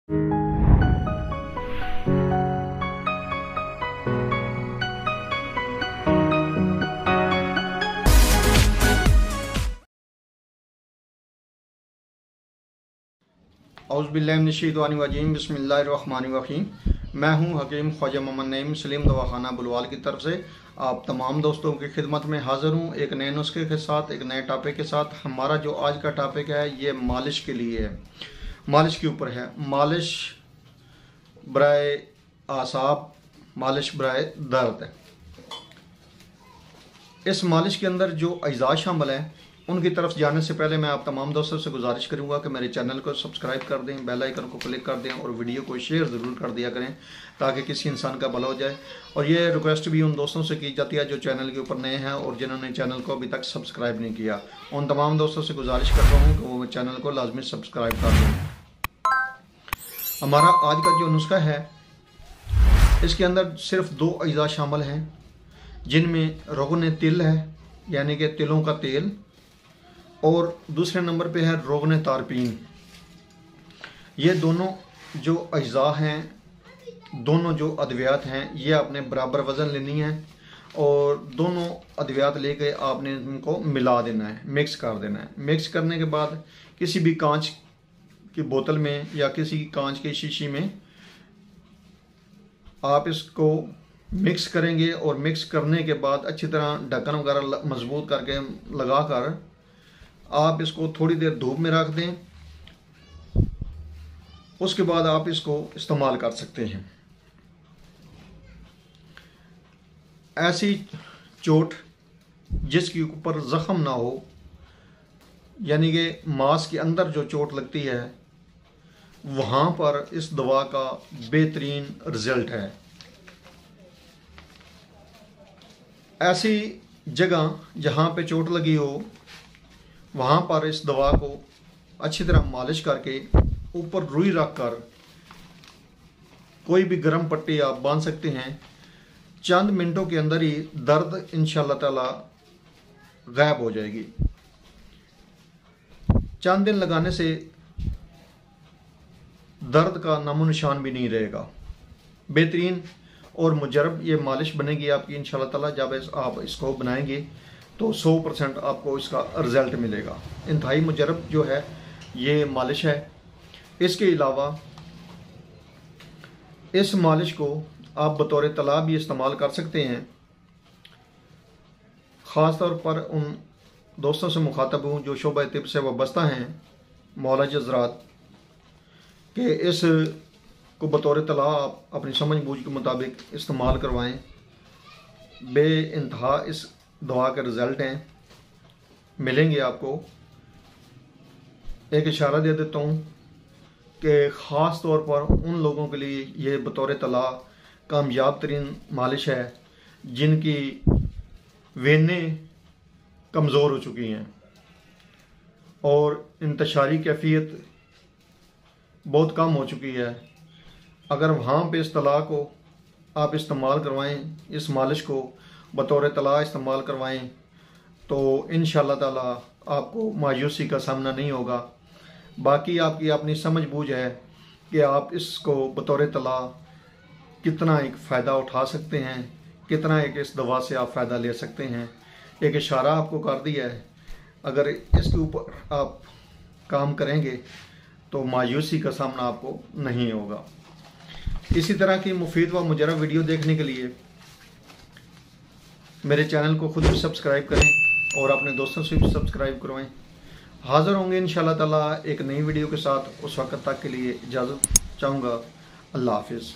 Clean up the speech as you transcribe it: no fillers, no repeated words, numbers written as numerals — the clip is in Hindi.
औज़ुबिल्लाहिमिनश्शैतानिर्रजीम बिस्मिल्लाहिर्रहमानिर्रहीम। मैं हूं हकीम ख्वाजा मोहम्मद नईम सलीम दवाखाना बुलवाल की तरफ से आप तमाम दोस्तों की खिदमत में हाज़िर हूं एक नए नुस्खे के साथ, एक नए टॉपिक के साथ। हमारा जो आज का टॉपिक है ये मालिश के लिए है, मालिश के ऊपर है। मालिश बराए आसाब, मालिश बराए दर्द। इस मालिश के अंदर जो अज़ा शामिल हैं उनकी तरफ जाने से पहले मैं आप तमाम दोस्तों से गुजारिश करूंगा कि मेरे चैनल को सब्सक्राइब कर दें, बेल आइकन को क्लिक कर दें और वीडियो को शेयर ज़रूर कर दिया करें ताकि किसी इंसान का भला हो जाए। और ये रिक्वेस्ट भी उन दोस्तों से की जाती है जो चैनल के ऊपर नए हैं और जिन्होंने चैनल को अभी तक सब्सक्राइब नहीं किया। उन तमाम दोस्तों से गुजारिश करता हूँ कि वो चैनल को लाजमी सब्सक्राइब कर दें। हमारा आज का जो नुस्खा है इसके अंदर सिर्फ दो अज़ा शामिल हैं जिनमें रोगन तिल है यानी कि तिलों का तेल, और दूसरे नंबर पे है रोगन तारपीन। ये दोनों जो अज़ा हैं, दोनों जो अद्वियात हैं, ये आपने बराबर वज़न लेनी है और दोनों अद्वियात लेके आपने इनको मिला देना है, मिक्स कर देना है। मिक्स करने के बाद किसी भी कांच की बोतल में या किसी कांच की शीशी में आप इसको मिक्स करेंगे और मिक्स करने के बाद अच्छी तरह ढक्कन वगैरह मजबूत करके लगाकर आप इसको थोड़ी देर धूप में रख दें। उसके बाद आप इसको इस्तेमाल कर सकते हैं। ऐसी चोट जिसके ऊपर ज़ख़म ना हो, यानी कि मांस के अंदर जो चोट लगती है, वहाँ पर इस दवा का बेहतरीन रिज़ल्ट है। ऐसी जगह जहाँ पे चोट लगी हो वहाँ पर इस दवा को अच्छी तरह मालिश करके ऊपर रुई रख कर कोई भी गर्म पट्टी आप बांध सकते हैं। चंद मिनटों के अंदर ही दर्द इंशाअल्लाह ताला गायब हो जाएगी। चंद दिन लगाने से दर्द का नामो निशान भी नहीं रहेगा। बेहतरीन और मुजरब ये मालिश बनेगी आपकी इंशाअल्लाह ताला। जब आप इसको बनाएंगे तो 100% आपको इसका रिज़ल्ट मिलेगा। इंतहाई मुजरब जो है ये मालिश है। इसके अलावा इस मालिश को आप बतौर तला भी इस्तेमाल कर सकते हैं। ख़ास तौर पर उन दोस्तों से मुखातब हूँ जो शोबा तिब से वाबस्ता हैं, मौलाज हज़रात, कि इस को बतौर तला आप अपनी समझ बूझ के मुताबिक इस्तेमाल करवाएं। बे इंतहा इस दवा के रिज़ल्ट हैं, मिलेंगे आपको। एक इशारा दे देता हूँ कि ख़ास तौर पर उन लोगों के लिए ये बतौर तला कामयाब तरीन मालिश है जिनकी वेनें कमज़ोर हो चुकी हैं और इंतशारी कैफियत बहुत कम हो चुकी है। अगर वहाँ पे इस तला को आप इस्तेमाल करवाएं, इस मालिश को बतौर तला इस्तेमाल करवाएं, तो इंशाअल्लाह ताला आपको मायूसी का सामना नहीं होगा। बाकी आपकी अपनी समझ बूझ है कि आप इसको बतौर तला कितना एक फ़ायदा उठा सकते हैं, कितना एक इस दवा से आप फ़ायदा ले सकते हैं। एक इशारा आपको कर दिया है, अगर इसके ऊपर आप काम करेंगे तो मायूसी का सामना आपको नहीं होगा। इसी तरह की मुफीद व मुजरब वीडियो देखने के लिए मेरे चैनल को खुद भी सब्सक्राइब करें और अपने दोस्तों से भी सब्सक्राइब करवाएं। हाज़िर होंगे इंशाअल्लाह ताला एक नई वीडियो के साथ। उस वक्त तक के लिए इजाज़त चाहूँगा। अल्लाह हाफिज़।